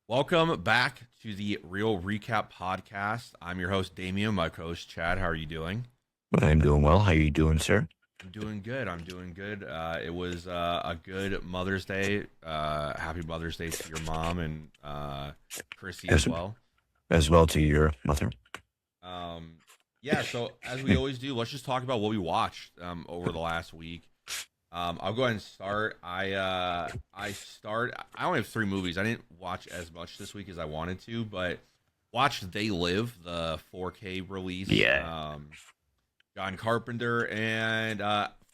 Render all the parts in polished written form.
Welcome back to the Real Recap Podcast. I'm your host, Damien. My co-host, Chad. How are you doing? I'm doing well. How are you doing, sir? I'm doing good. It was a good Mother's Day. Happy Mother's Day to your mom and Chrissy as As well. as well to your mother. Um, yeah, so as we always do, let's just talk about what we watched over the last week. I'll go ahead and start. I only have three movies. I didn't watch as much this week as I wanted to, but watched They Live, the 4K release. Yeah. John Carpenter, and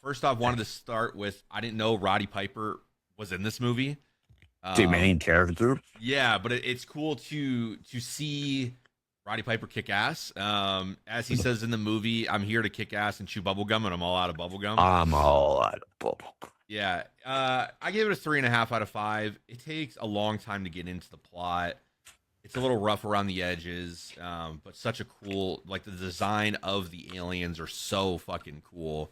first off, wanted to start with I didn't know Roddy Piper was in this movie. The Um, main character. yeah, but it's cool to see Roddy Piper kick ass. As he says in the movie, I'm here to kick ass and chew bubblegum, and I'm all out of bubblegum. I'm all out of bubble. Yeah, I gave it a 3.5 out of 5. It takes a long time to get into the plot. It's a little rough around the edges, but such a cool, like the design of the aliens are so fucking cool.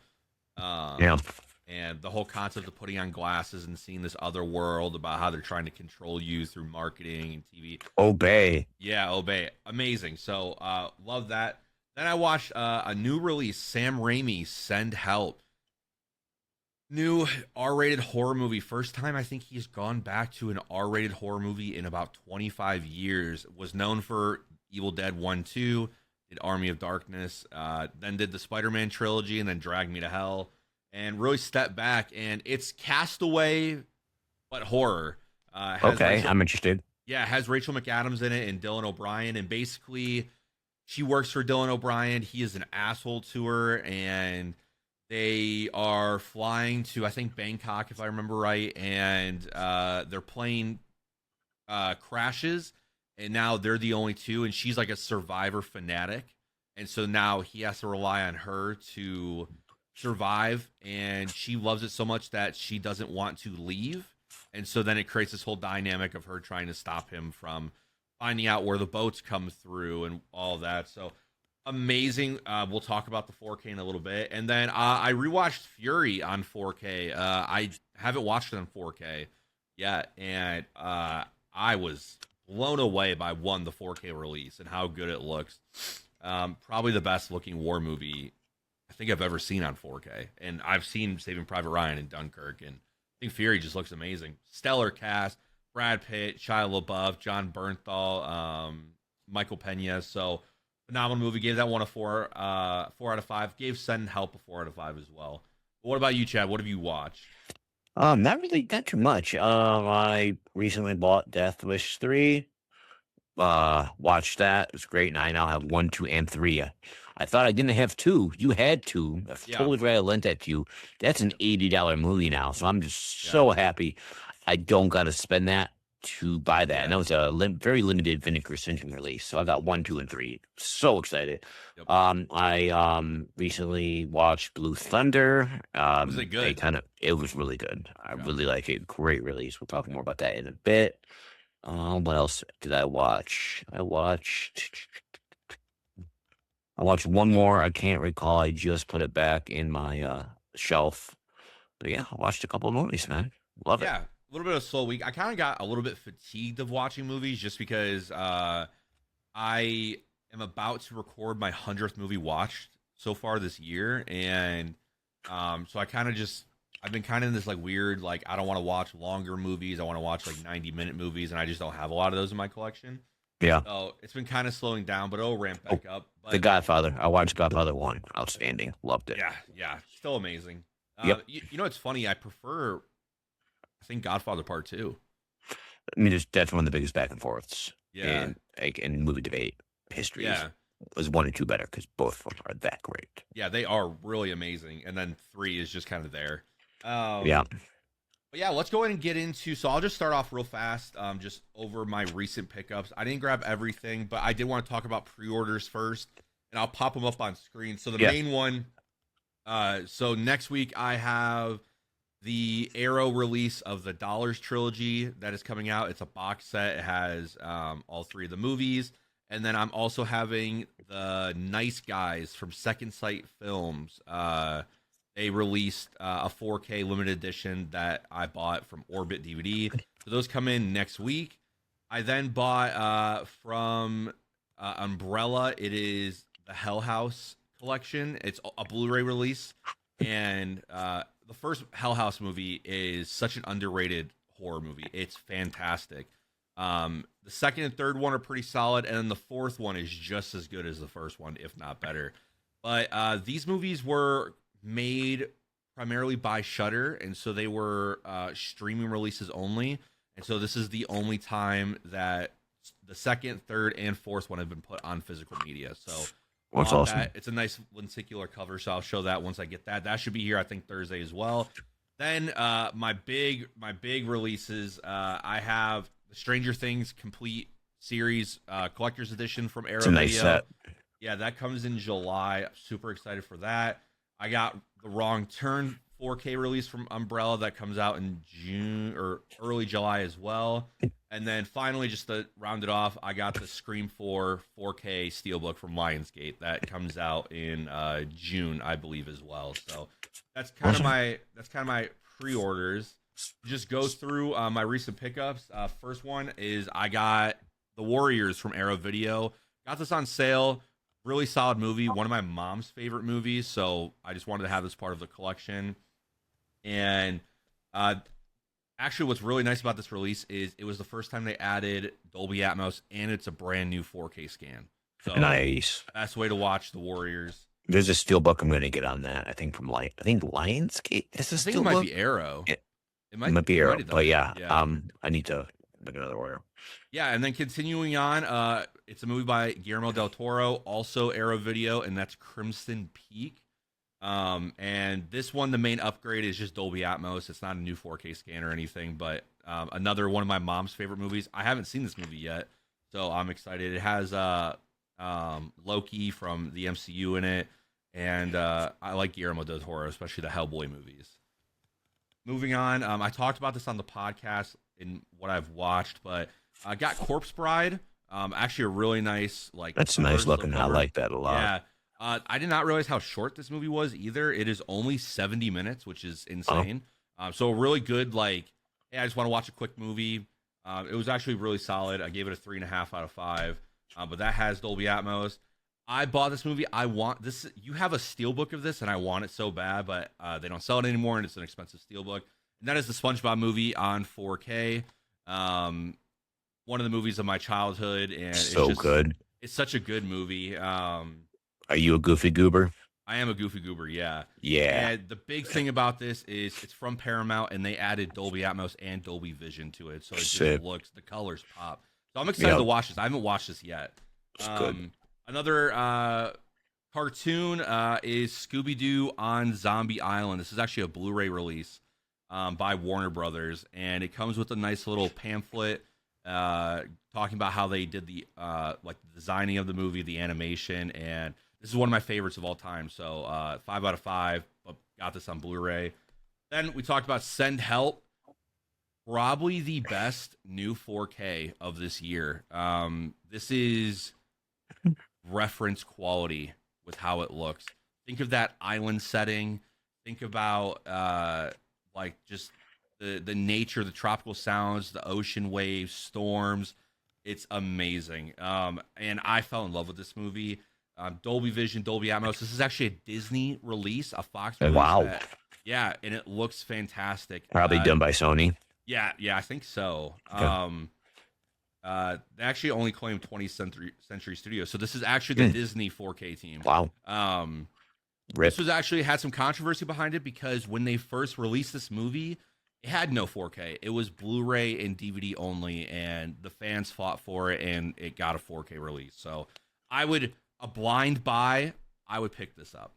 Yeah. Um, and the whole concept of putting on glasses and seeing this other world about how they're trying to control you through marketing and TV. Obey. Yeah, obey. Amazing. So, love that. Then I watched a new release, Sam Raimi, Send Help. New R-rated horror movie. First time I think he's gone back to an R-rated horror movie in about 25 years. Was known for Evil Dead 1, 2, did Army of Darkness, then did the Spider-Man trilogy, and then Drag Me to Hell, and really stepped back. And it's Castaway, but horror. Has Okay, Rachel, I'm interested. yeah, has Rachel McAdams in it and Dylan O'Brien, and basically she works for Dylan O'Brien. He is an asshole to her, and they are flying to, I think, Bangkok, if I remember right, and their plane crashes, and now they're the only two, and she's like a survivor fanatic, and so now he has to rely on her to survive, and she loves it so much that she doesn't want to leave, and so then it creates this whole dynamic of her trying to stop him from finding out where the boats come through and all that. So amazing. We'll talk about the 4K in a little bit, and then I rewatched Fury on 4K. I haven't watched it on 4K yet, and I was blown away by the 4K release and how good it looks. Probably the best looking war movie I think I've ever seen on 4K, and I've seen Saving Private Ryan and Dunkirk, and I think Fury just looks amazing. Stellar cast: Brad Pitt, Shia LaBeouf, John Bernthal, Michael Pena. So phenomenal movie. Gave that one a 4 out of 5. Gave Send Help a 4 out of 5 as well. But what about you, Chad? What have you watched? Not really, not too much. I recently bought Death Wish 3. Watched that. It was great, and I now have 1, 2, and 3. I thought I didn't have 2. You had 2. I Yeah, totally forgot I lent that to you. That's an $80 movie now, so I'm just yeah, so happy I don't got to spend that to buy that. And yeah. that was a very limited Vinegar Syndrome release, so I got 1, 2, and 3. So excited. Yep. I recently watched Blue Thunder. Was it good? It was really good. I Yeah. really like it. Great release. We'll talk more about that in a bit. What else did I watch? I watched one more. I can't recall. I just put it back in my shelf. But yeah, I watched a couple of movies, man. Love it. Yeah, a little bit of a slow week. I kind of got a little bit fatigued of watching movies just because I am about to record my 100th movie watched so far this year, and so I've been kind of in this like weird like I don't want to watch longer movies. I want to watch like 90-minute movies, and I just don't have a lot of those in my collection. Yeah. So it's been kind of slowing down, but it'll ramp Oh, back up. The But Godfather. I watched Godfather 1. Outstanding. Loved it. yeah, yeah, still amazing. Yep. You know, it's funny. I prefer, I think, Godfather Part Two. I mean, that's one of the biggest back and forths Yeah, in movie debate history. yeah. Was 1 and 2 better because both of them are that great. Yeah, they are really amazing. And then three is just kind of there. Yeah. But yeah, let's go ahead and get into. So I'll just start off real fast, just over my recent pickups. I didn't grab everything, but I did want to talk about pre-orders first, and I'll pop them up on screen. So the Yeah. main one. So next week I have the Arrow release of the Dollars trilogy that is coming out. It's a box set. It has all three of the movies. And then I'm also having the Nice Guys from Second Sight Films. They released a 4K limited edition that I bought from Orbit DVD. So those come in next week. I then bought from Umbrella. It is the Hell House collection. It's a Blu-ray release, and the first Hell House movie is such an underrated horror movie. It's fantastic. The second and third one are pretty solid, and then the fourth one is just as good as the first one, if not better. But these movies were made primarily by Shudder, and so they were streaming releases only. And so this is the only time that the second, third, and fourth one have been put on physical media. So That's awesome. that. It's a nice lenticular cover, so I'll show that once I get that. That should be here, I think, Thursday as well. Then my big releases. I have the Stranger Things complete series collector's edition from Arrow It's a nice Video. set. Yeah, that comes in July. I'm super excited for that. I got the Wrong Turn 4K release from Umbrella that comes out in June or early July as well. And then finally, just to round it off, I got the Scream 4 4K Steelbook from Lionsgate that comes out in June, I believe, as well. So that's kind of my pre-orders. Just go through my recent pickups. First one is I got The Warriors from Arrow Video. Got this on sale. Really solid movie. One of my mom's favorite movies. So I just wanted to have this part of the collection. And actually, what's really nice about this release is it was the first time they added Dolby Atmos, and it's a brand new 4K scan. So Nice. best way to watch The Warriors. There's a steelbook I'm going to get on that. I think from I think Lionsgate. Is I a think it might steelbook? be Arrow. It It might be Arrow, have but yeah, yeah. I need to look at another Warrior. Yeah, and then continuing on, it's a movie by Guillermo del Toro, also Arrow Video, and that's Crimson Peak. And this one, the main upgrade is just Dolby Atmos. It's not a new 4K scan or anything, but another one of my mom's favorite movies. I haven't seen this movie yet, so I'm excited. It has Loki from the MCU in it, and I like Guillermo del Toro, especially the Hellboy movies. Moving on, I talked about this on the podcast in what I've watched, but I got Corpse Bride. Actually, a really nice That's cover, nice looking. I slipcover. like that a lot. Yeah. I did not realize how short this movie was either. It is only 70 minutes, which is insane. So a really good, hey, I just want to watch a quick movie. It was actually really solid. I gave it a 3.5 out of 5. But that has Dolby Atmos. I bought this movie. I want this. You have a steelbook of this, and I want it so bad, but they don't sell it anymore, and it's an expensive steelbook. And that is the SpongeBob movie on 4K. One of the movies of my childhood, and So it's just good. It's such a good movie. Are you a goofy goober? I am a goofy goober, yeah. Yeah. And the big thing about this is it's from Paramount, and they added Dolby Atmos and Dolby Vision to it, so it Sick. just looks, the colors pop. So I'm excited to watch this. I haven't watched this yet. It's good. Another cartoon is Scooby-Doo on Zombie Island. This is actually a Blu-ray release by Warner Brothers, and it comes with a nice little pamphlet talking about how they did the the designing of the movie, the animation, and this is one of my favorites of all time. So 5 out of 5. But got this on Blu-ray. Then we talked about Send Help. Probably the best new 4K of this year. This is reference quality with how it looks. Think of that island setting. Think about just the nature, the tropical sounds, the ocean waves, storms. It's amazing. And I fell in love with this movie. Dolby Vision, Dolby Atmos. This is actually a Disney release, a Fox release. Wow. Yeah, and it looks fantastic. Probably done by Sony. Yeah, I think so. Okay. They actually only claim 20th Century Studios, so this is actually the Disney 4K team. Wow. Rip. This was actually had some controversy behind it because when they first released this movie, it had no 4K. It was Blu-ray and DVD only, and the fans fought for it, and it got a 4K release. So a blind buy, I would pick this up.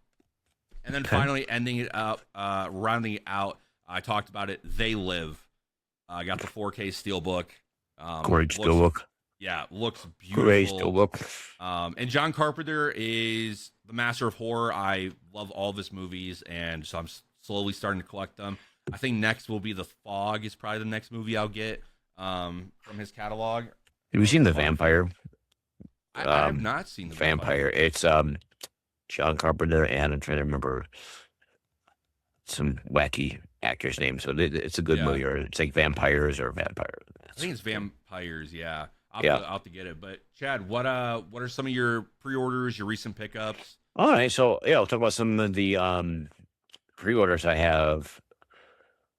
And then finally ending it up, rounding it out, I talked about it, They Live. I got the 4K Steelbook. Great steelbook. Yeah, looks beautiful. Great steelbook. And John Carpenter is the master of horror. I love all of his movies, and so I'm slowly starting to collect them. I think next will be The Fog is probably the next movie I'll get from his catalog. Have you seen The Vampire? I have not seen The Vampire. It's John Carpenter, and I'm trying to remember. some wacky actors' names. So it's a good Yeah. movie, or it's like vampires or vampire. I think it's vampires. Yeah, Yeah. I'll have to get it. But Chad, what are some of your pre-orders, your recent pickups? All right. So yeah, I'll talk about some of the pre-orders I have.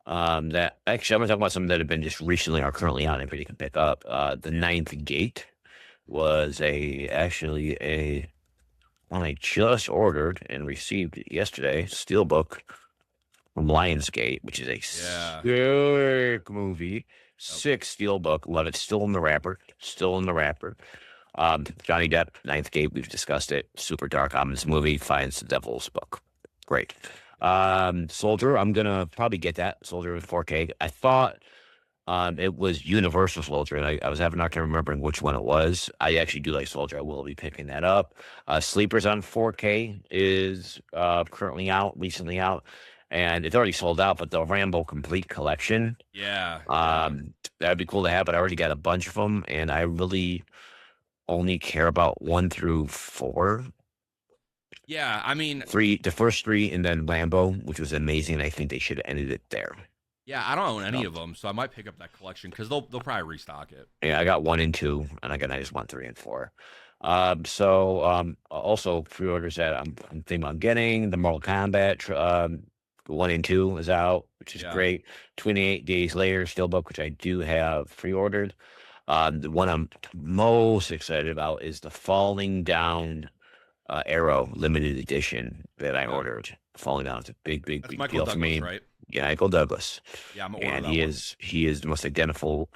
That actually, I'm gonna talk about some that have been just recently or currently out and you can pick up. The Ninth Gate was a one I just ordered and received yesterday. Steelbook from Lionsgate, which is a Yeah. sick movie. Yep. Sick steelbook. Love it. Still in the wrapper. Still in the wrapper. Johnny Depp, Ninth Gate. We've discussed it. Super dark ominous movie. Finds the devil's book. Great. Soldier. I'm gonna probably get that Soldier in 4K. I thought it was Universal Soldier, and I was having a hard time remembering which one it was. I actually do like Soldier. I will be picking that up. Sleepers on 4K is currently out, recently out, and it's already sold out. But the Rambo Complete Collection, Yeah. Yeah. that'd be cool to have. But I already got a bunch of them, and I really only care about 1 through 4. Yeah. I mean, The first 3, and then Rambo, which was amazing. And I think they should have ended it there. yeah. I don't own any So, of them, so I might pick up that collection because they'll probably restock it. yeah, I got 1 and 2, and I just want 3 and 4. Also pre-orders that I'm thinking about getting the Mortal Kombat 1 and 2 is out, which is Yeah. great. 28 days later, Steelbook, which I do have pre-ordered. The one I'm most excited about is the Falling Down Arrow limited edition that I Okay. ordered. Falling Down is a big, big, That's big Michael deal for Douglas, me. right? Yeah, Michael Douglas, Yeah, I'm gonna order and that one. he is the most identifiable,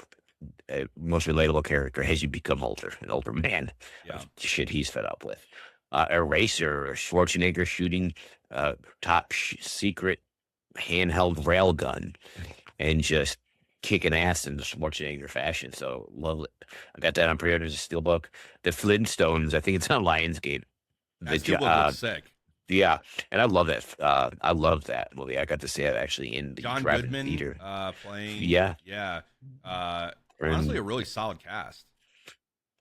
most relatable character as you become older, an older man. Yeah. Shit he's fed up with. Eraser, Schwarzenegger shooting top secret handheld railgun and just kicking ass in the Schwarzenegger fashion. So love it. I got that on pre-order as a steelbook. The Flintstones, I think it's on Lionsgate. That The steelbook looks sick. yeah, and I love that. I love that movie. I got to see it actually in the John drive-in Goodman theater. playing. Yeah, Yeah. Uh, honestly, and a really solid cast.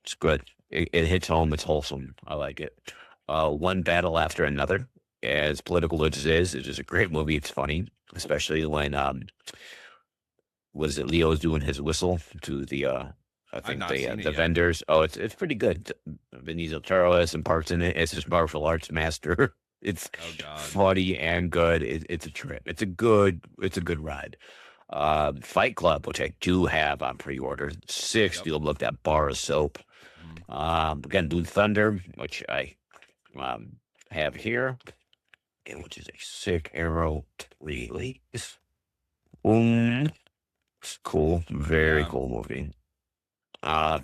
it's good. It hits home. It's wholesome. I like it. One battle after another. As political as it is a great movie. It's funny, especially when was it Leo's doing his whistle to the I I've think not seen it the yet. vendors. Oh, it's pretty good. Benicio del Toro has some parts in it. It's his martial arts master. It's Oh God. funny and good. It's a trip. It's a good ride. Fight Club, which I do have on pre-order. Six Yep. Steel Look, that bar of soap. Mhm. Again, Blue Thunder, which I have here, and which is a sick arrow release. It's cool. Very Yeah. cool movie. Uh,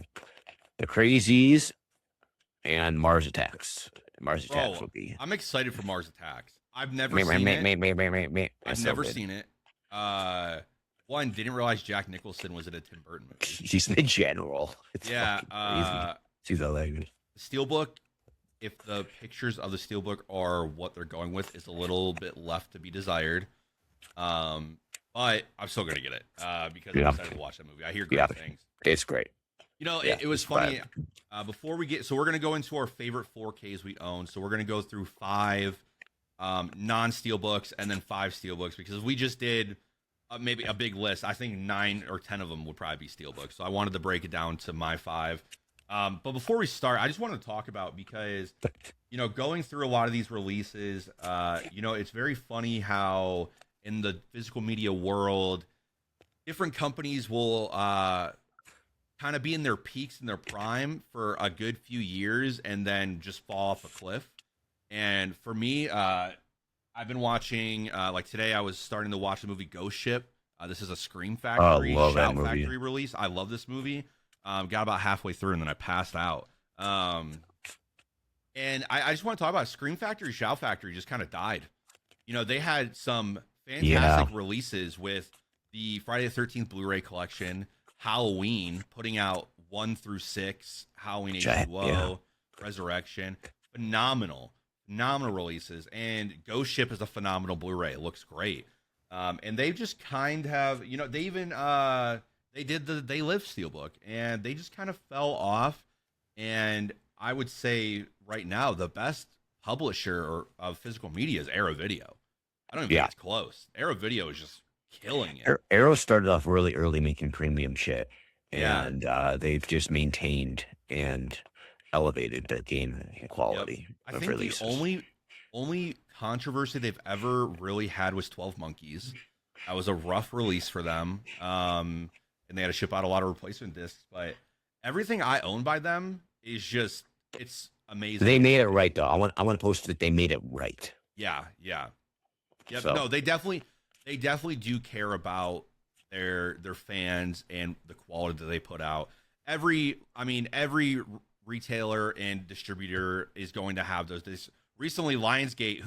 The Crazies and Mars Attacks. Mars Attacks Bro, will be. I'm excited for Mars Attacks. I've never Meh, meh, seen meh, it. meh, meh, meh, meh, meh. I've It's so never good. seen it. One, didn't realize Jack Nicholson was in a Tim Burton movie. She's the general. It's Yeah. fucking crazy. She's hilarious. Steelbook, if the pictures of the Steelbook are what they're going with, is a little bit left to be desired. But I'm still gonna get it because I'm Yeah. excited to watch that movie. I hear great Yeah. things. It's great. You know, Yeah, it was it's funny. fun. Before we get, so we're gonna go into our favorite 4Ks we own. So we're gonna go through 5 non-steelbooks and then 5 steelbooks because we just did maybe a big list. I think 9 or 10 of them would probably be steelbooks. So I wanted to break it down to my 5. But before we start, I just wanted to talk about because going through a lot of these releases, it's very funny how in the physical media world, different companies will kind of be in their peaks in their prime for a good few years and then just fall off a cliff. And for me, I've been watching like today I was starting to watch the movie Ghost Ship. This is a Scream Factory, love that Shout movie. Factory release. I love this movie. Got about halfway through and then I passed out. And I just want to talk about Scream Factory, Shout Factory just kind of died. They had some fantastic releases with the Friday the 13th Blu-ray collection, Halloween, putting out 1 through 6, Halloween H2O, Resurrection. Phenomenal releases. And Ghost Ship is a phenomenal Blu-ray. It looks great. And they just kind of, they even they did the They Live Steelbook, and they just kind of fell off. And I would say right now the best publisher of physical media is Arrow Video. I don't even think Yeah. it's close. Arrow Video is just killing it. Arrow started off really early making premium shit, Yeah. and they've just maintained and elevated the game Yep. quality I of think the releases. only controversy they've ever really had was 12 Monkeys. That was a rough release for them. And they had to ship out a lot of replacement discs, but everything I own by them is just it's They amazing. made it right, though. I want to post that they made it right. Yeah, yeah. Yep. So No, they definitely do care about their fans and the quality that they put out. Every retailer and distributor is going to have those. This recently Lionsgate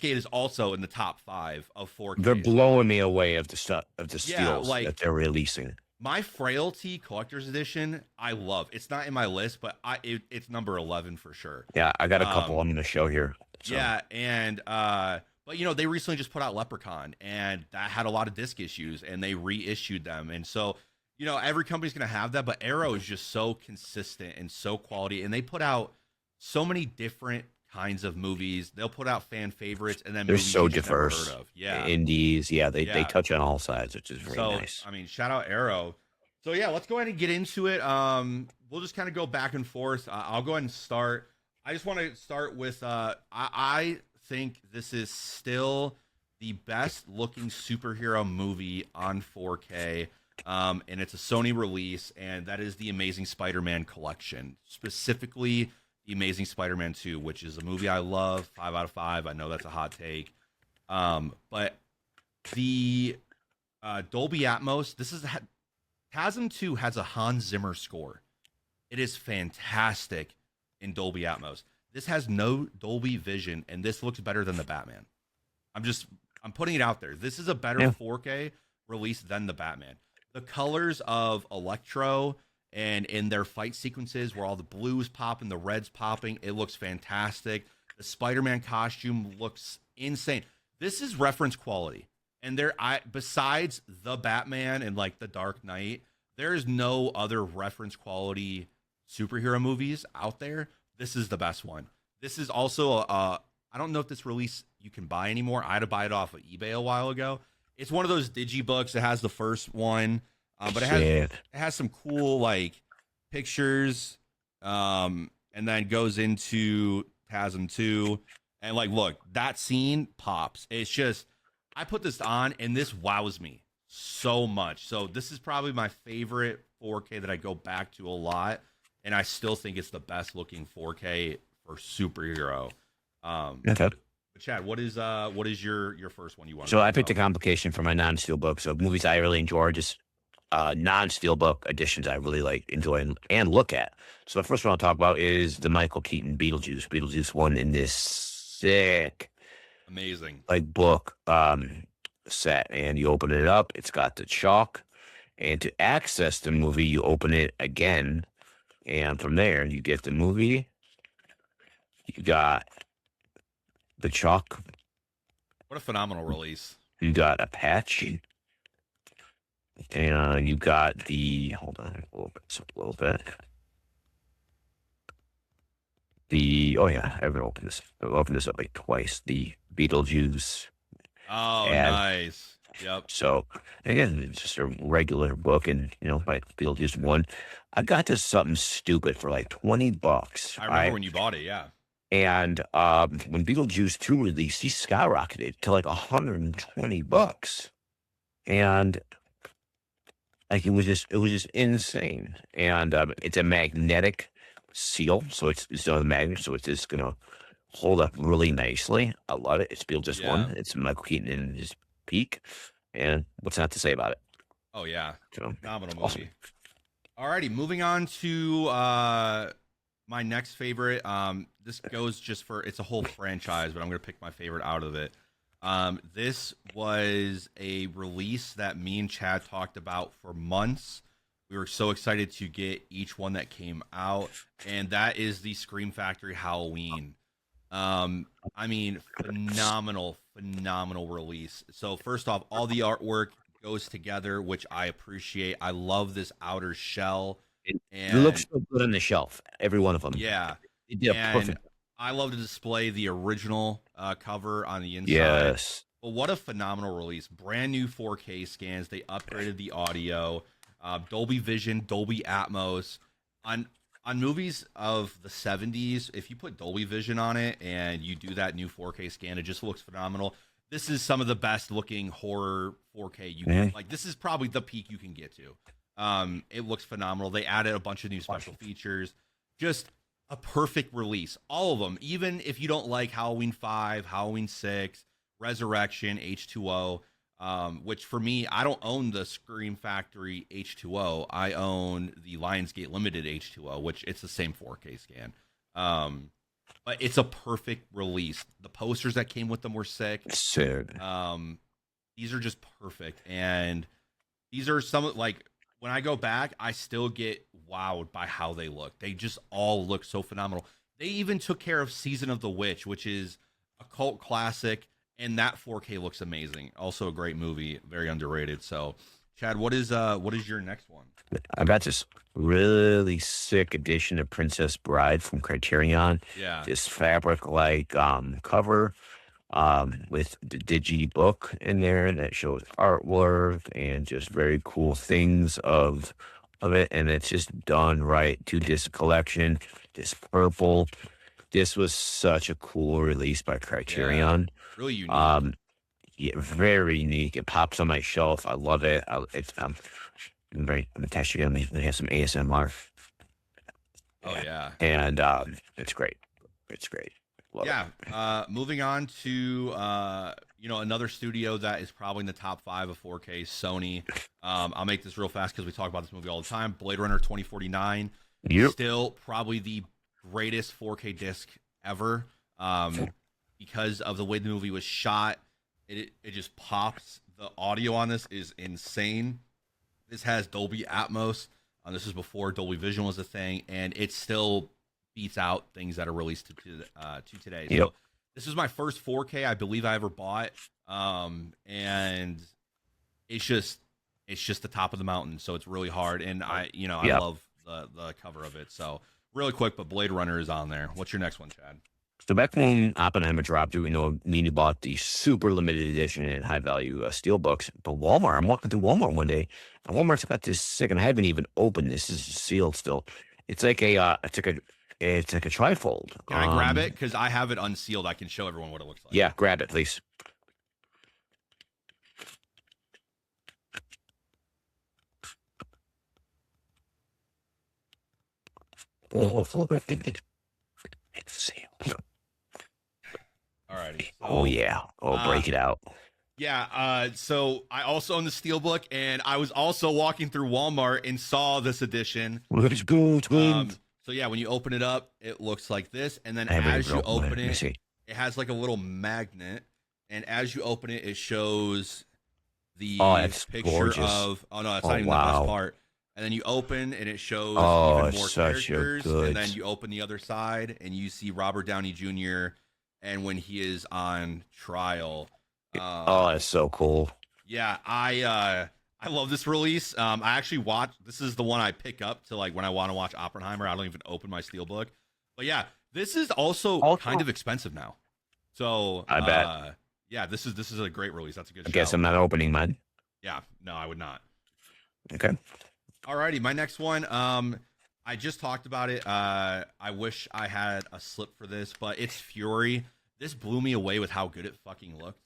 is also in the top 5 of they're 4Ks. blowing me away of the stuff of the Yeah, steals like that they're releasing. my Frailty Collector's Edition, I love. It's not in my list, but it's number 11 for sure. Yeah, I got a couple Um, I'm going to show here. So Yeah, and but they recently just put out Leprechaun, and that had a lot of disc issues, and they reissued them, and so every company's gonna have that, but Arrow is just so consistent and so quality, and they put out so many different kinds of movies. They'll put out fan favorites, and then they're movies so you just never heard diverse. of. Yeah, Indies, yeah, they yeah. touch on all sides, which is very So nice. shout out Arrow. So yeah, let's go ahead and get into it. We'll just kind of go back and forth. I'll go ahead and start. I just want to start with I think this is still the best looking superhero movie on 4K. And it's a Sony release, and that is the Amazing Spider-Man collection, specifically the Amazing Spider-Man 2, which is a movie I love, 5 out of 5. I know that's a hot take. But the Dolby Atmos, Chasm 2 has a Hans Zimmer score. It is fantastic in Dolby Atmos. This has no Dolby Vision, and this looks better than the Batman. I'm putting it out there. This is a better Yeah. 4K release than the Batman. The colors of Electro and in their fight sequences where all the blues popping, the reds popping, it looks fantastic. The Spider-Man costume looks insane. This is reference quality. And besides the Batman and like the Dark Knight, there is no other reference quality superhero movies out there. This is the best one. This is also I don't know if this release you can buy anymore. I had to buy it off of eBay a while ago. It's one of those digibooks. It has the first one, but it has some cool like pictures, and then goes into Chasm 2, and like look, that scene pops. It's just I put this on, and this wows me so much. So this is probably my favorite 4K that I go back to a lot, and I still think it's the best looking 4K for superhero. Okay. But Chad, what is your first one you want? So I picked a complication for my non-steelbook. So movies I really enjoy, just non-steelbook editions I really like, enjoy, and look at. So the first one I'll talk about is the Michael Keaton Beetlejuice. Beetlejuice one in this sick, amazing like book set, and you open it up. It's got the chalk, and to access the movie, you open it again, and from there you get the movie. You got the chalk. What a phenomenal release. You got a patch. And you got the hold on a little bit. Oh yeah, I've opened this up like twice. The Beetlejuice. Oh, ad. nice. Yep. So again, it's just a regular book, and by Beetlejuice one, I got this something stupid for like $20. I remember when you bought it. Yeah. And when Beetlejuice 2 released, he skyrocketed to like $120. And like it was just insane. And it's a magnetic seal, so it's on a magnet, so it's just gonna hold up really nicely. I love it. It's Beetlejuice one. It's Michael Keaton in his peak. And what's not to say about it? Oh yeah. So, Phenomenal movie. awesome. Alrighty, moving on to my next favorite. This goes just for it's a whole franchise, but I'm gonna pick my favorite out of it. This was a release that me and Chad talked about for months. We were so excited to get each one that came out, and that is the Scream Factory Halloween. Phenomenal release. So first off, all the artwork goes together, which I appreciate. I love this outer shell. It looks so good on the shelf, every one of them. Yeah. They did a perfect. I love to display the original cover on the inside. Yes. But what a phenomenal release! Brand new 4K scans. They upgraded the audio, Dolby Vision, Dolby Atmos. On on movies of the 70s, if you put Dolby Vision on it and you do that new 4K scan, it just looks phenomenal. This is some of the best looking horror 4K you can, Mhm. like. This is probably the peak you can get to. It looks phenomenal. They added a bunch of new special features. Just a perfect release. All of them. Even if you don't like Halloween 5, Halloween 6, Resurrection, H2O, which for me, I don't own the Scream Factory H2O. I own the Lionsgate Limited H2O, which it's the same 4K scan. But it's a perfect release. The posters that came with them were sick. Sick. These are just perfect. And these are some, like, when I go back, I still get wowed by how they look. They just all look so phenomenal. They even took care of Season of the Witch, which is a cult classic, and that 4K looks amazing. Also a great movie, very underrated. So, Chad, what is your next one? I got this really sick edition of Princess Bride from Criterion. Yeah, This fabric like cover with the digi book in there that shows artwork and just very cool things of it, and it's just done right. 2 disc collection, this purple. This was such a cool release by yeah, Criterion. really unique. Yeah, very unique. It pops on my shelf. I love it. I'm attached to it. They have some ASMR. Oh yeah, And it's great. It's great. Love it. yeah. Moving on to another studio that is probably in the top 5 of 4K, Sony. I'll make this real fast because we talk about this movie all the time. Blade Runner 2049, Yep. still probably the greatest 4K disc ever, because of the way the movie was shot. It just pops. The audio on this is insane. This has Dolby Atmos. This is before Dolby Vision was a thing, and it still beats out things that are released to today. Yep. So this is my first 4K I believe I ever bought, and it's just the top of the mountain. So it's really hard, and I Yep. love the cover of it. So really quick, but Blade Runner is on there. What's your next one, Chad? So back when Oppenheimer dropped, Nina bought the super limited edition and high value steel books. But Walmart, I'm walking through Walmart one day, and Walmart's got this sick, and I haven't even opened this. This is sealed still. It's like it's like a trifold. Can I grab it? Because I have it unsealed. I can show everyone what it looks like. Yeah, grab it, please. It's sealed. Alrighty. Oh yeah. Oh, break it out. Yeah, so I also own the Steelbook, and I was also walking through Walmart and saw this edition. Let's go, twins. So yeah, when you open it up, it looks like this, and then I haven't as even you opened open Let me it, see. it has like a little magnet, and as you open it, it shows the Oh, that's picture gorgeous. of. Oh no, that's Oh, not even the best wow. part. And then you open, and it shows Oh, even more it's such a characters, good- and then you open the other side, and you see Robert Downey Jr. and when he is on trial. Oh, that's so cool. Yeah, I love this release. I actually watch. This is the one I pick up to, like, when I want to watch Oppenheimer. I don't even open my Steelbook. But yeah, this is also kind of expensive now. So I bet. Yeah, this is a great release. That's a good. I guess shout. I'm not opening mine. Yeah, no, I would not. Okay. Alrighty, my next one. I just talked about it. I wish I had a slip for this, but it's Fury. This blew me away with how good it fucking looked.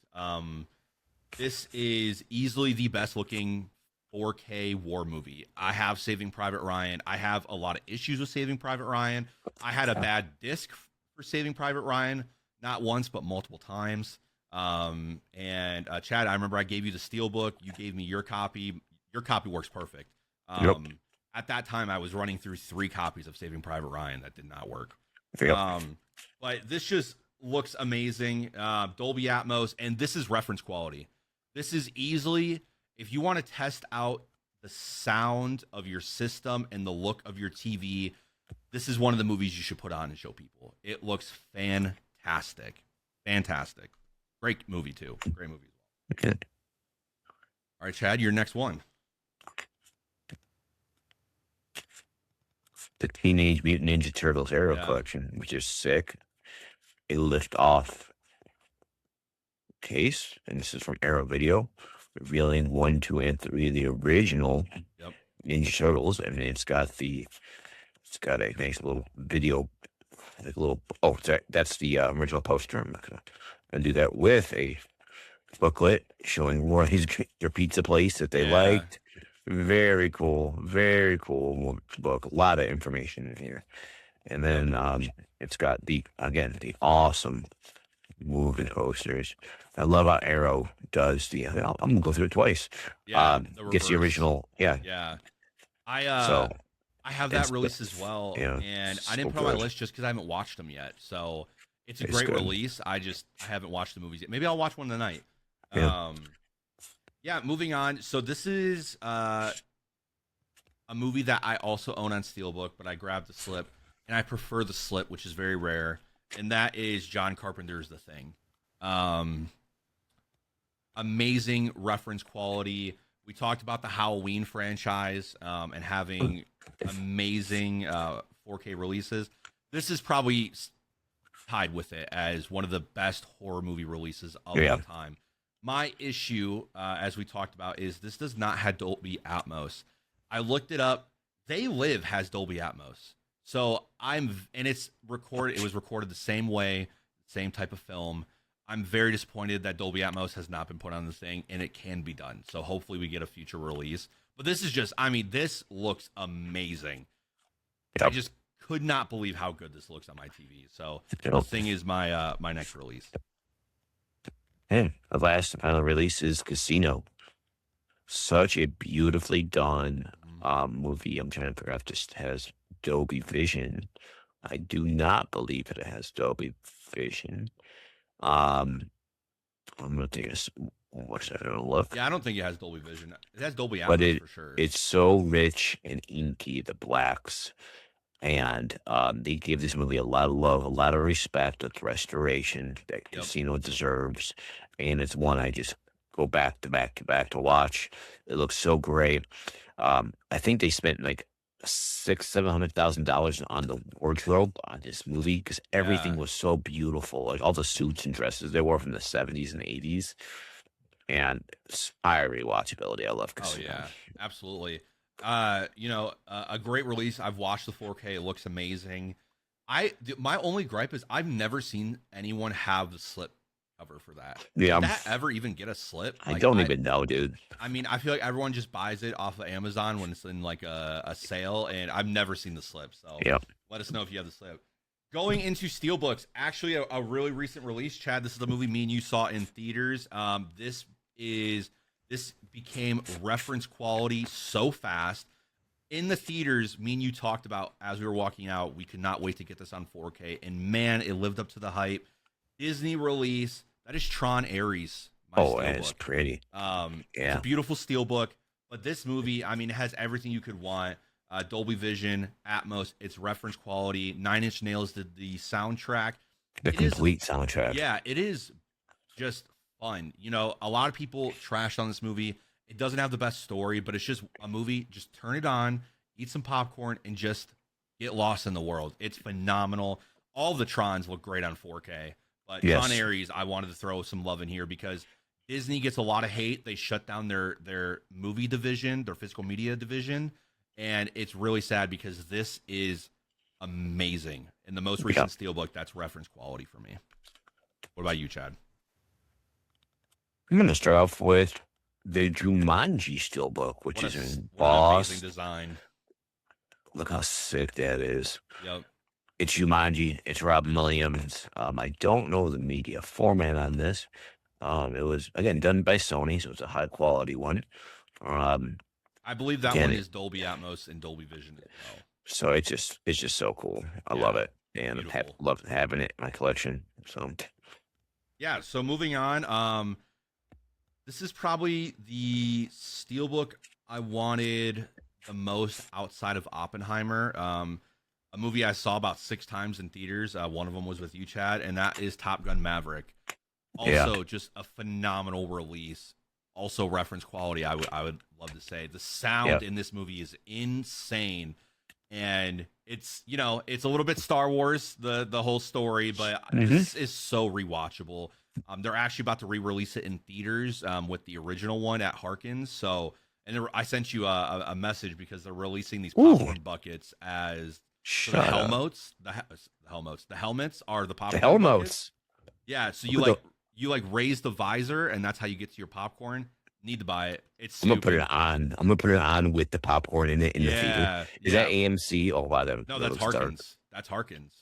This is easily the best looking 4K war movie. I have Saving Private Ryan. I have a lot of issues with Saving Private Ryan. I had a bad disc for Saving Private Ryan, not once but multiple times. And Chad, I remember I gave you the Steelbook. You gave me your copy. Your copy works perfect. Yep. At that time, I was running through 3 copies of Saving Private Ryan that did not work. Yep. But this just looks amazing. Dolby Atmos, and this is reference quality. This is easily, if you want to test out the sound of your system and the look of your TV, this is one of the movies you should put on and show people. It looks fantastic. Fantastic. Great movie, too. Great movie as well. Okay. All right, Chad, your next one. The Teenage Mutant Ninja Turtles Arrow Yeah. Collection, which is sick. a lift-off case, and this is from Arrow Video, revealing 1, 2, and 3, the original Yep. Ninja Turtles, and it's got a nice little video, like a little. Oh, that's the original poster. I'm not gonna do that with a booklet showing Roy's their pizza place that they Yeah. liked. Very cool, very cool book. A lot of information in here, and Yep. then it's got the awesome moving posters. I love how Arrow does the. I'm gonna go through it twice. Yeah. The Gets the reverse. original. Yeah. Yeah. So I have that it's release as well, yeah, and I so didn't put it on my good. list just because I haven't watched them yet. So it's a It's great good. release. I haven't watched the movies yet. Maybe I'll watch one tonight. Yeah. Yeah. Moving on. So this is a movie that I also own on Steelbook, but I grabbed the slip, and I prefer the slip, which is very rare, and that is John Carpenter's The Thing. Um, Amazing reference quality. We talked about the Halloween franchise and having amazing 4K releases. This is probably tied with it as one of the best horror movie releases of all time. My issue, as we talked about, is this does not have Dolby Atmos. I looked it up. They Live has Dolby Atmos. So and it's recorded. It was recorded the same way, same type of film. I'm very disappointed that Dolby Atmos has not been put on the thing, and it can be done. So hopefully we get a future release. But this is just, I mean, this looks amazing. Yep. I just could not believe how good this looks on my TV. So The Thing is my my next release. And the last and final release is Casino. Such a beautifully done movie. I'm trying to figure out if this has Dolby Vision. I do not believe it has Dolby Vision. I'm gonna take a what's that? A look. Yeah, I don't think it has Dolby Vision. It has Dolby Atmos But for sure. it's so rich and inky, the blacks. And they gave this movie a lot of love, a lot of respect, its restoration that Casino deserves. And it's one I just go back to back to back to watch. It looks so great. I think they spent like $700,000 on the wardrobe on this movie because everything was so beautiful. Like all the suits and dresses they wore from the 70s and 80s. And it's high rewatchability. I love Casino. Oh yeah, absolutely. You know, a great release. I've watched the 4K. It looks amazing. My only gripe is I've never seen anyone have the slip cover for that. Yeah, Did that ever even get a slip? I don't even know, dude. I mean, I feel like everyone just buys it off of Amazon when it's in like a sale, and I've never seen the slip. So let us know if you have the slip. Going into Steelbooks, actually a really recent release, Chad. This is the movie me and you saw in theaters. This became reference quality so fast. In the theaters, me and you talked about as we were walking out, we could not wait to get this on 4K. And man, it lived up to the hype. Disney release, that is Tron Ares. And it's pretty. It's a beautiful steelbook. But this movie, I mean, it has everything you could want. Dolby Vision, Atmos, it's reference quality. Nine Inch Nails did the soundtrack. The complete soundtrack. Yeah, it is just fun. You know, a lot of people trashed on this movie. It doesn't have the best story, but it's just a movie. Just turn it on, eat some popcorn, and just get lost in the world. It's phenomenal. All the Trons look great on 4K. But Tron Ares, I wanted to throw some love in here because Disney gets a lot of hate. They shut down their movie division, their physical media division. And it's really sad because this is amazing. In the most recent Steelbook, that's reference quality for me. What about you, Chad? I'm going to start off with the Jumanji Steelbook, which is in Boss. Amazing design. Look how sick that is. Yep. It's Jumanji. It's Robin Williams. I don't know the media format on this. It was, again, done by Sony, so it's a high-quality one. I believe that one is Dolby Atmos and Dolby Vision as well. So it's just so cool. I love it. And I love having it in my collection. So yeah, so moving on. This is probably the Steelbook I wanted the most outside of Oppenheimer. A movie I saw about 6 times in theaters. One of them was with you, Chad, and that is Top Gun Maverick. Also, just a phenomenal release. Also, reference quality, I would love to say. The sound in this movie is insane. and it's a little bit Star Wars, the whole story, but Mm-hmm. this is so rewatchable. They're actually about to re-release it in theaters with the original one at Harkins. So, I sent you a message because they're releasing these Ooh, popcorn buckets as so the shut up. helmets, the helmets are the The popcorn buckets. Helmets. Yeah, so Look at the. you like raise the visor, and that's how you get to your popcorn. Need to buy it. It's I'm gonna put stupid. it on. I'm gonna put it on with the popcorn in it in the theater. Yeah, Is that yeah. AMC? Oh wow, No, that that's looks dark. Harkins. That's Harkins.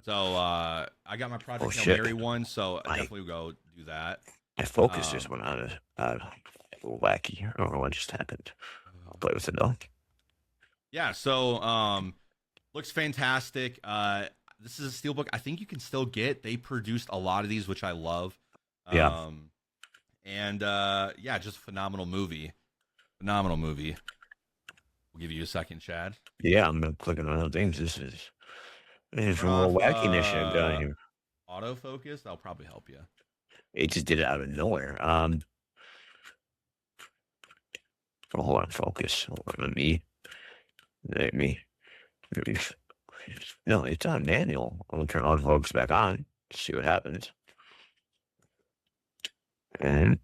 So I got my Oh Project Hail shit. Mary one, so I My definitely go do that. my focus just Um, went on a little wacky. I don't know what just happened. I'll play with it though. yeah, so looks fantastic. This is a steelbook I think you can still get. They produced a lot of these, which I love. Yeah. Um, and yeah, just a phenomenal movie. Phenomenal movie. We'll give you a second, Chad. Yeah, I'm gonna click on other things. This is Turn a little off wackiness I've got here. autofocus. That'll probably help you. It just did it out of nowhere. Hold on, focus. Hold on, let me, let me. No, it's on manual. I'm gonna turn autofocus back on. See what happens. And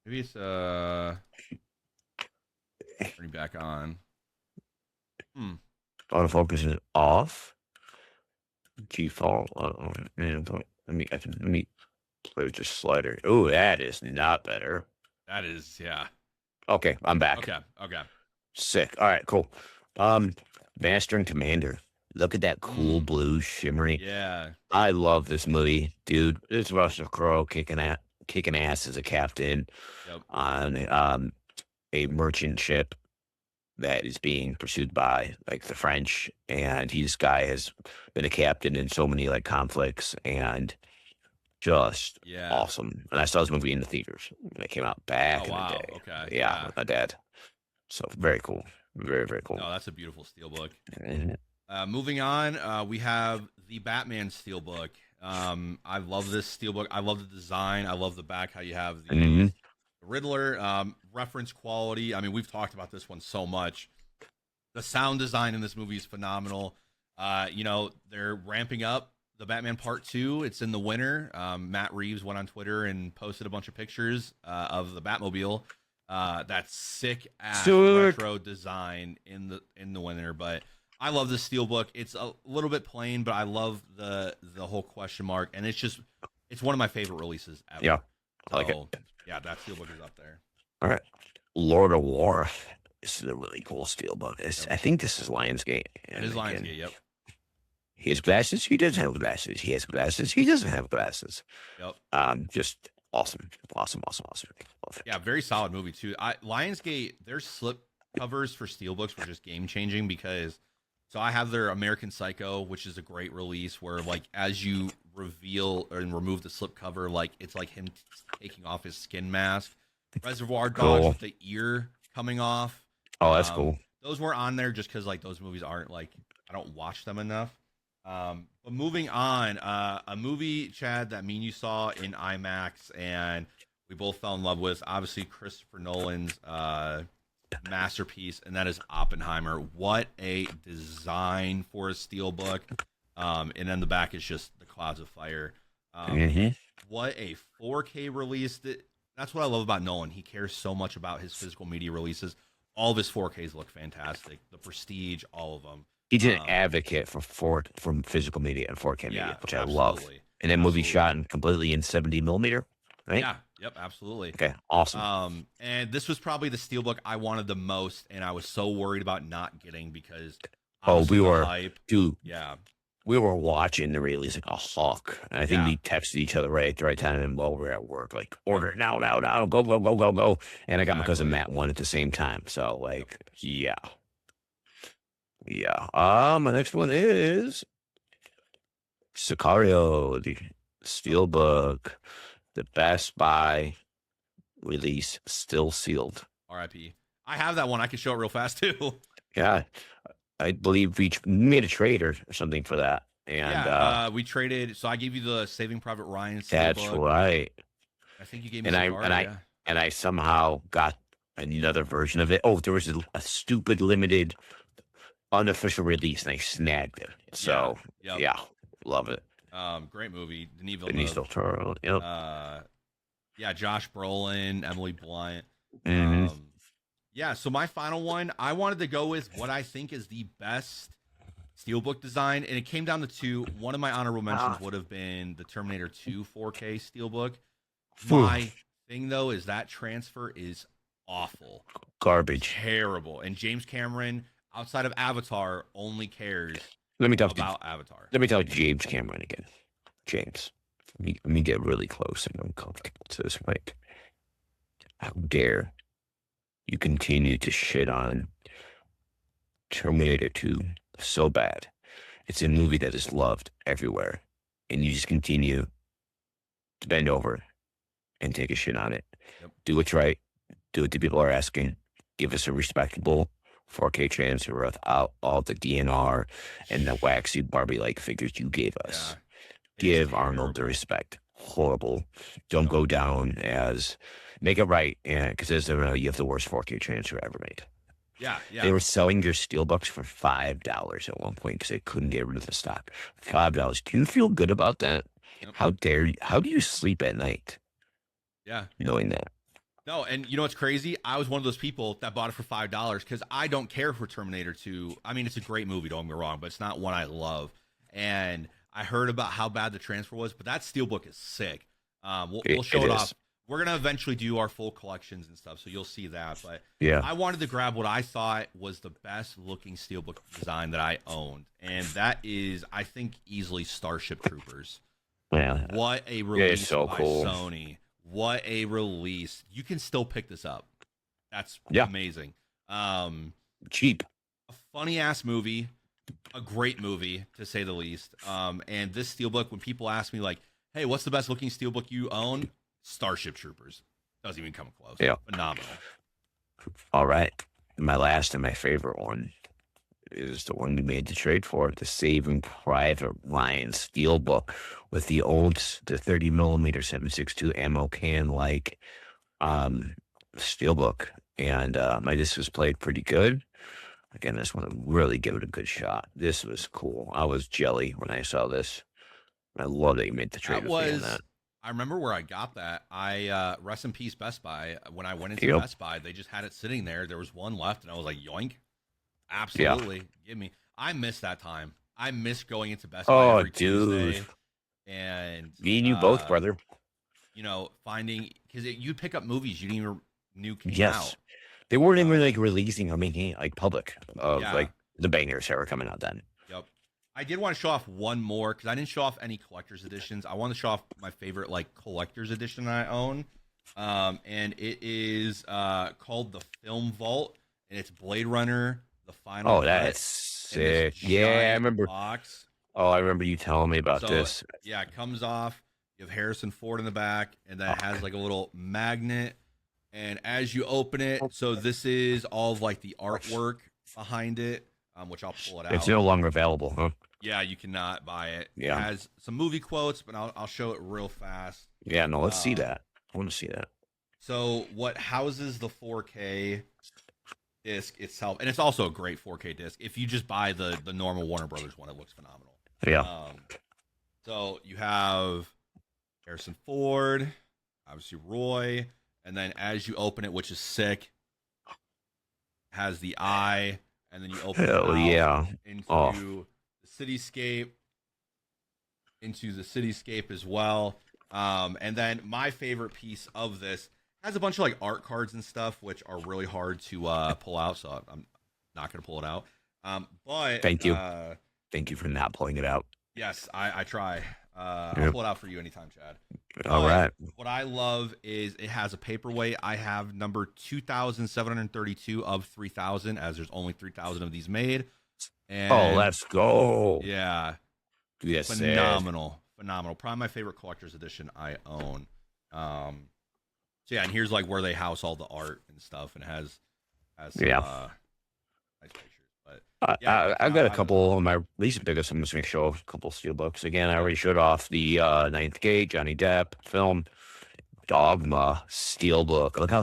Maybe it's turning back on. Hmm. autofocus is off. Default. Let me play with this slider. Oh, that is not better. That is, yeah. Okay, I'm back. Okay. Okay. Sick. All right, cool. Um, Master and Commander. Look at that cool blue shimmery. Yeah. I love this movie, dude. It's Russell Crowe kicking ass as a captain Yep. on a merchant ship that is being pursued by like the French, and this guy has been a captain in so many like conflicts and just Yeah. awesome. And I saw this movie in the theaters when it came out back Oh in the wow. day. Okay. Yeah, with my dad. So very cool. Very, very cool. No, that's a beautiful steelbook. Mhm. Moving on, we have the Batman steelbook. I love this steelbook. I love the design. I love the back. How you have Mhm. the Riddler. Reference quality. I mean, we've talked about this one so much. The sound design in this movie is phenomenal. They're ramping up the Batman Part 2. It's in the winter. Matt Reeves went on Twitter and posted a bunch of pictures of the Batmobile. That's sick ass Sick. retro design in the winter. But I love this steelbook. It's a little bit plain, but I love the whole question mark, and it's one of my favorite releases ever. Yeah, I like So it. yeah, that steelbook is up there. All right. Lord of War. This is a really cool steelbook. Yep. I think this is Lionsgate. It is Lionsgate. Yep. He has glasses. He doesn't have glasses. He has glasses. He doesn't have glasses. Yep. Just awesome. Awesome. Awesome. Awesome. Love it. Yeah, very solid movie too. Lionsgate, their slip covers for steelbooks were just game changing because so I have their American Psycho, which is a great release where like as you reveal and remove the slip cover, like it's like him taking off his skin mask. Reservoir Dogs Cool. with the ear coming off. Oh, that's cool. Those were on there just because like those movies aren't like I don't watch them enough. But moving on, a movie, Chad, that me and you saw in IMAX and we both fell in love with, obviously Christopher Nolan's masterpiece, and that is Oppenheimer. What a design for a steelbook. And then the back is just the clouds of fire. What a 4K release. That's what I love about Nolan. He cares so much about his physical media releases. All of his 4Ks look fantastic. The Prestige, all of them. He's an advocate from physical media and 4K media, which I love. And that movie shot completely in 70 millimeter, right? Yeah. Yep. Absolutely. Okay. Awesome. And this was probably the steelbook I wanted the most, and I was so worried about not getting because we were hype. Dude. Yeah. We were watching the release like a hawk. And I think we texted each other right at the right time and while we were at work, like order it now, go, go, go, go, go. And I got my cousin Matt one at the same time. So like, yeah. Yeah. My next one is Sicario, the steelbook, the Best Buy release, still sealed. RIP. I have that one. I can show it real fast too. Yeah. I believe we made a trade or something for that. And we traded. So I gave you the Saving Private Ryan steelbook. That's right. I think you gave me and I somehow got another version of it. Oh, there was a stupid limited unofficial release, and I snagged it. Yeah. So Yep. yeah, love it. Great movie. Denis Benicio Villeneuve. del Toro. Yep. Uh, yeah, Josh Brolin, Emily Blunt. Hmm. Um, yeah. So my final one, I wanted to go with what I think is the best steelbook design, and it came down to two. One of my honorable mentions would have been the Terminator 2 4K steelbook. My thing though is that transfer is awful, Garbage. terrible, and James Cameron, outside of Avatar, only cares Let me talk to about Avatar. Let me tell James Cameron again. James, let me get really close and uncomfortable to this mic. How dare you continue to shit on Terminator 2 so bad? It's a movie that is loved everywhere, and you just continue to bend over and take a shit on it. Yep. Do what's right. Do what the people are asking. Give us a respectable 4K transfer without all the DNR and the waxy Barbie-like figures you gave us. Yeah, Give Arnold the respect. Horrible. Don't go down as make it right, and because you have the worst 4K transfer ever made. Yeah, yeah. They were selling their steelbooks for $5 at one point because they couldn't get rid of the stock. $5. Do you feel good about that? Yep. How dare you? How do you sleep at night? Yeah. Knowing that. No, and you know what's crazy? I was one of those people that bought it for $5 because I don't care for Terminator 2. I mean, it's a great movie, don't get me wrong, but it's not one I love. And I heard about how bad the transfer was, but that steelbook is sick. We'll show it off. We're gonna eventually do our full collections and stuff, so you'll see that. But yeah, I wanted to grab what I thought was the best looking steelbook design that I owned, and that is, I think, easily Starship Troopers. Yeah, what a release so by cool. Sony! What a release! You can still pick this up. That's amazing. Cheap. A funny ass movie, a great movie to say the least. And this steelbook, when people ask me like, "Hey, what's the best looking steelbook you own?" Starship Troopers. Doesn't even come close. Yeah. Phenomenal. All right. My last and my favorite one is the one we made the trade for, the Saving Private Ryan steelbook with the 30 millimeter 7.62 ammo can like steelbook. And my disc was played pretty good. Again, I just want to really give it a good shot. This was cool. I was jelly when I saw this. I love that you made the trade with me on that. I remember where I got that. I rest in peace, Best Buy. When I went into Best Buy, they just had it sitting there. There was one left, and I was like, yoink. Absolutely. Give me. I miss that time. I miss going into Best Buy every Tuesday. And me and you both, brother. You know, finding, because you'd pick up movies you didn't even knew came out. They weren't even like releasing, like public of like the bangers that were coming out then. Yep. I did want to show off one more because I didn't show off any collector's editions. I want to show off my favorite like collector's edition I own, and it is called the Film Vault, and it's Blade Runner: The Final. Oh, that's sick! Yeah, I remember. Box. Oh, I remember you telling me about this. Yeah, it comes off. You have Harrison Ford in the back, and then it has like a little magnet. And as you open it, so this is all of like the artwork behind it. Which I'll pull it out. It's no longer available, huh? Yeah, you cannot buy it. Yeah. It has some movie quotes, but I'll show it real fast. Yeah, no, let's see that. I want to see that. So what houses the 4K disc itself, and it's also a great 4K disc. If you just buy the normal Warner Brothers one, it looks phenomenal. Yeah. So you have Harrison Ford, obviously Roy, and then as you open it, which is sick, has the eye. And then you open it out into the cityscape as well. And then my favorite piece of this has a bunch of like art cards and stuff, which are really hard to pull out. So I'm not going to pull it out. But thank you. Thank you for not pulling it out. Yes, I try. I'll pull it out for you anytime, Chad. All right. What I love is it has a paperweight. I have number 2,732 of 3,000, as there's only 3,000 of these made. And let's go. Yeah. Yes, phenomenal. Probably my favorite collector's edition I own. So yeah, and here's like where they house all the art and stuff, and it has some, nice pictures. But I've got a couple of my least biggest. I'm just going to show a couple of steelbooks. Again, I already showed off the Ninth Gate, Johnny Depp film, Dogma steelbook. Look how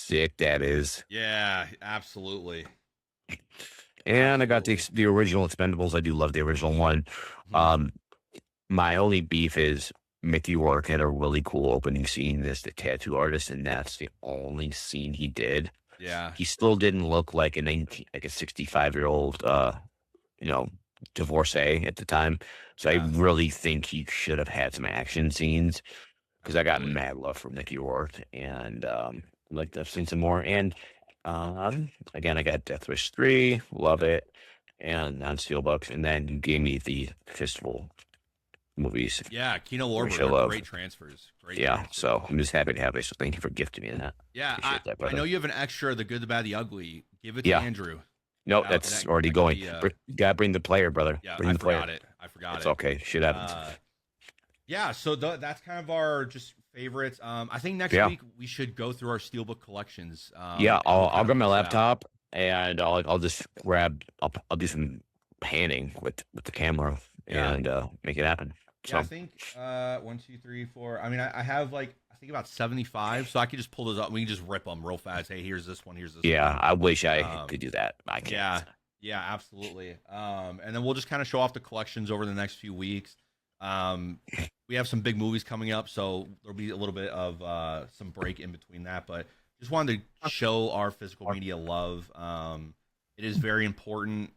sick that is. Yeah, absolutely. And I got Absolutely. the original Expendables. I do love the original one. Mhm. Um, my only beef is Mickey Rourke had a really cool opening scene as the tattoo artist, and that's the only scene he did. Yeah. He still didn't look like like a 65-year-old, you know, divorcee at the time. So I Yeah. really think he should have had some action scenes because I got Absolutely. mad love for Mickey Rourke, and I'd like to have seen some more. And again, I got Death Wish 3, love it, and on Steelbooks, and then you gave me the Fistful movies, Yeah, Kino which Lorber, I they're love. great transfers. Great Yeah, transfers. so I'm just happy to have it. So thank you for gifting me that. Yeah, Appreciate that, I know brother. you have an extra, the good, the bad, the ugly. Give it to Yeah, Andrew. no, That that's that, already that could going. be Gotta bring the player, brother. yeah, Bring I the player. forgot it. I forgot It's it. okay. Shit happens. Yeah, so that's kind of our just favorites. I think next Yeah, week we should go through our steelbook collections. yeah. And we'll I'll kind of grab my piece it out. laptop and I'll just grab. I'll do some panning with the camera Yeah. and make it happen. Yeah, I So think 1, 2, 3, 4. I mean, I have like I think about 75, so I could just pull those up. We can just rip them real fast. Hey, here's this one. Here's this yeah, one. I wish I Um, could do that. I yeah, can't. yeah, absolutely. And then we'll just kind of show off the collections over the next few weeks. Um, we have some big movies coming up, so there'll be a little bit of some break in between that. But just wanted to show our physical media love. It is very important.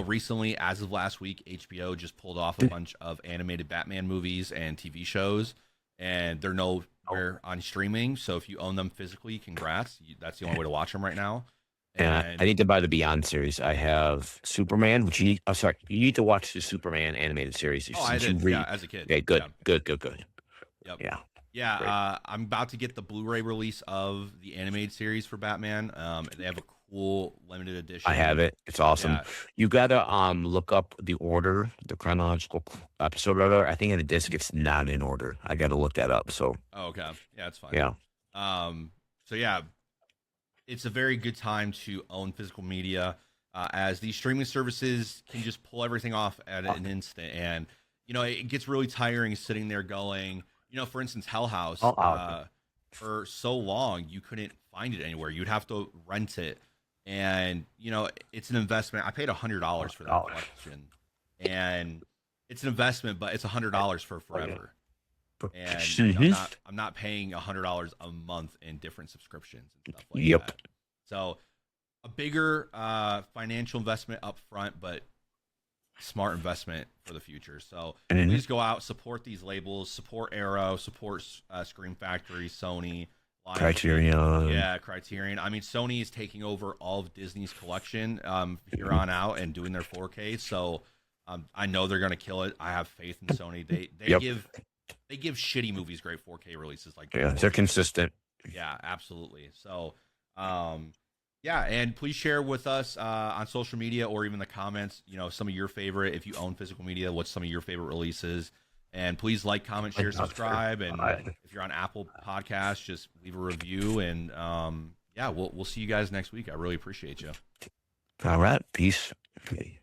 Recently, as of last week, HBO just pulled off a bunch of animated Batman movies and TV shows, and they're nowhere on streaming. So if you own them physically, congrats. That's the only way to watch them right now. And I And need to buy the Beyond series. I have Superman, which you need. Oh, sorry, you need to watch the Superman animated series. oh, I Since you did, yeah, read, as a kid. okay, good, Yeah, good, good, good. yep. Yeah, Yeah, great. I'm about to get the Blu-ray release of the animated series for Batman. They have a cool limited I edition. have it. It's awesome. Yeah. You gotta look up the order, the chronological episode order. I think in the disc it's not in order. I gotta look that up. So Oh, okay. Yeah, it's fine. yeah, So yeah, it's a very good time to own physical media, as these streaming services can just pull everything off at an instant, and it gets really tiring sitting there going, for instance, Hell House. For so long you couldn't find it anywhere. You'd have to rent it, and it's an investment. I paid $100 for that collection, and it's an investment, but it's $100 for forever. And I'm not paying $100 a month in different subscriptions and stuff like Yep. that. So a bigger financial investment up front, but smart investment for the future. So And please go out, support these labels, support Arrow, support Scream Factory, Sony, Lionsgate. Criterion. Yeah, Criterion. I mean, Sony is taking over all of Disney's collection here on out and doing their 4K. So I know they're gonna kill it. I have faith in Sony. They Yep. give shitty movies great 4K releases like Yeah, they're consistent. yeah, absolutely. So, yeah, and please share with us on social media or even the comments, some of your favorite, if you own physical media, what's some of your favorite releases. And please like, comment, share, subscribe. And if you're on Apple Podcasts, just leave a review. And yeah, we'll see you guys next week. I really appreciate you. All right. Peace. Okay.